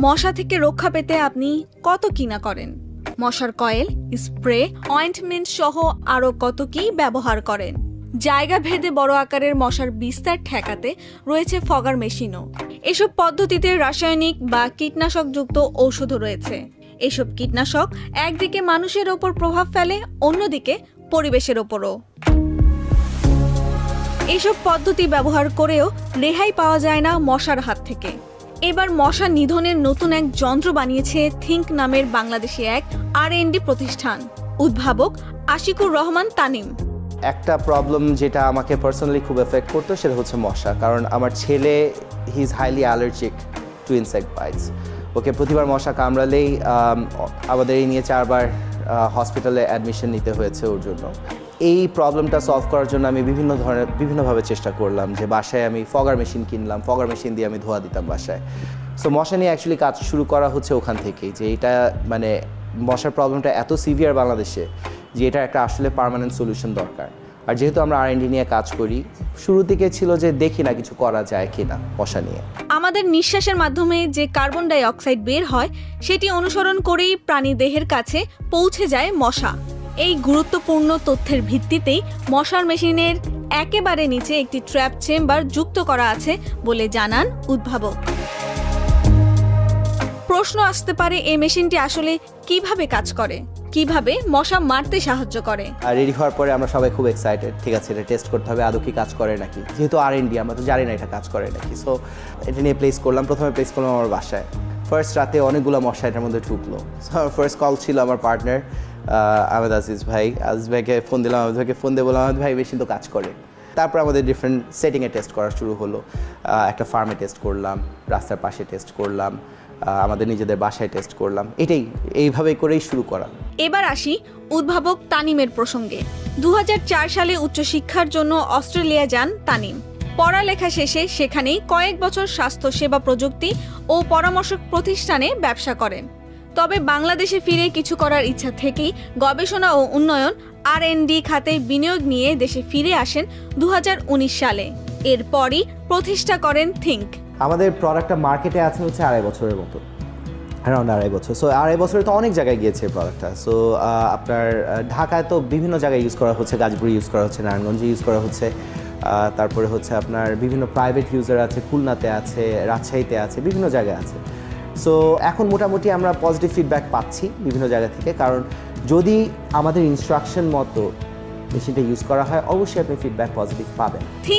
মশা থেকে রক্ষা পেতে আপনি কত কিনা করেন? মশার কয়েল, স্প্রে, অয়েন্টমেন্ট সহ আরও কত কি ব্যবহার করেন? জায়গা ভেদে বড় আকারের মশার বিস্তার ঠেকাতে রয়েছে ফগার মেশিনও। এসব পদ্ধতিতে রাসায়নিক বা কীটনাশকযুক্ত ঔষধও রয়েছে। এসব কীটনাশক একদিকে মানুষের ওপর প্রভাব ফেলে, অন্যদিকে পরিবেশের ওপরও। এসব পদ্ধতি ব্যবহার করেও রেহাই পাওয়া যায় না মশার হাত থেকে। এবার মশা নিধনের নতুন এক যন্ত্র বানিয়েছে থিঙ্ক নামের বাংলাদেশি এক R&D প্রতিষ্ঠান। উদ্ভাবক আশিকুর রহমান তানিম। একটা প্রবলেম যেটা আমাকে পার্সোনালি খুব এফেক্ট করতো সেটা হচ্ছে মশা, কারণ আমার ছেলে he is highly allergic to insect bites. Okay প্রতিবার মশা কামড়ালেই আমাদের এই নিয়ে 4 বার হসপিটালে অ্যাডমিশন নিতে হয়েছে ওর জন্য। এই প্রবলেমটা সলভ করার জন্য আমি বিভিন্নভাবে চেষ্টা করলাম, যে বাসায় আমি ফগার মেশিন কিনলাম, ফগার মেশিন দিয়ে আমি ধোয়া দিতাম বাসায়। সো মশা নিয়ে অ্যাকচুয়ালি কাজ শুরু করা হচ্ছে ওখান থেকেই, যে এটা মানে মশার প্রবলেমটা এত সিভিয়ার বাংলাদেশে যে এটা একটা আসলে পার্মানেন্ট সলিউশন দরকার। আর যেহেতু আমরা R&D নিয়ে কাজ করি, শুরু থেকে ছিল যে দেখি না কিছু করা যায় কিনা মশা নিয়ে। আমাদের নিঃশ্বাসের মাধ্যমে যে কার্বন ডাই অক্সাইড বের হয় সেটি অনুসরণ করেই প্রাণী দেহের কাছে পৌঁছে যায় মশা। এই গুরুত্বপূর্ণ তথ্যের ভিত্তিতেই মশার মেশিনের একেবারে নিচে একটি ট্র্যাপ চেম্বার যুক্ত করা আছে বলে জানান উদ্ভাবক। প্রশ্ন আসতে পারে, এই মেশিনটি আসলে কিভাবে কাজ করে, কিভাবে মশা মারতে সাহায্য করে? আর রেডি হওয়ার পরে আমরা সবাই খুব এক্সাইটেড, ঠিক আছে এটা টেস্ট করতে হবে আদৌ কি কাজ করে নাকি, যেহেতু R&D আমরা তো জানি না এটা কাজ করে নাকি। সো এটা নিয়ে প্লেস করলাম, প্রথমে প্লেস করলাম আমার বাসায়। ফার্স্ট রাতে অনেকগুলো মশা এটার মধ্যে ঢুকলো। সো আমার ফার্স্ট কল ছিল আমার পার্টনার আহমেদ আজিজ ভাইকে ফোন দিলাম। আহমেদ ভাইকে ফোন দিয়ে বললাম, আহমেদ ভাই মেশিন তো কাজ করে। তারপর আমাদের ডিফারেন্ট সেটিংয়ে টেস্ট করা শুরু হলো। একটা ফার্মে টেস্ট করলাম, রাস্তার পাশে টেস্ট করলাম, আমাদের নিজেদের বাসায় টেস্ট করলাম। এইভাবে করেই শুরু করা। এবার আসি উদ্ভাবক তানিমের প্রসঙ্গে। 2004 সালে উচ্চশিক্ষার জন্য অস্ট্রেলিয়া যান তানিম। পড়ালেখা শেষে সেখানেই কয়েক বছর স্বাস্থ্য সেবা প্রযুক্তি ও পরামর্শক প্রতিষ্ঠানে ব্যবসা করেন। তবে বাংলাদেশে ফিরে কিছু করার ইচ্ছা থেকেই গবেষণা ও উন্নয়ন R&D খাতে বিনিয়োগ নিয়ে দেশে ফিরে আসেন 2019 সালে। এরপরই প্রতিষ্ঠা করেন থিঙ্ক। আমাদের প্রোডাক্টটা মার্কেটে আছে হচ্ছে 2.5 বছরের মতো, অ্যারাউন্ড 2.5 বছর। সো 2.5 বছরে তো অনেক জায়গায় গিয়েছে প্রোডাক্টটা। সো আপনার ঢাকায় তো বিভিন্ন জায়গায় ইউজ করা হচ্ছে, গাজীপুরে ইউজ করা হচ্ছে, নারায়ণগঞ্জে ইউজ করা হচ্ছে, তারপরে হচ্ছে আপনার বিভিন্ন প্রাইভেট ইউজার আছে, খুলনাতে আছে, রাজশাহীতে আছে, বিভিন্ন জায়গায় আছে। সো এখন মোটামুটি আমরা পজিটিভ ফিডব্যাক পাচ্ছি বিভিন্ন জায়গা থেকে, কারণ যদি আমাদের ইনস্ট্রাকশন মতো মেশিনটা ইউজ করা হয় অবশ্যই আপনি ফিডব্যাক পজিটিভ পাবেন। থিঙ্ক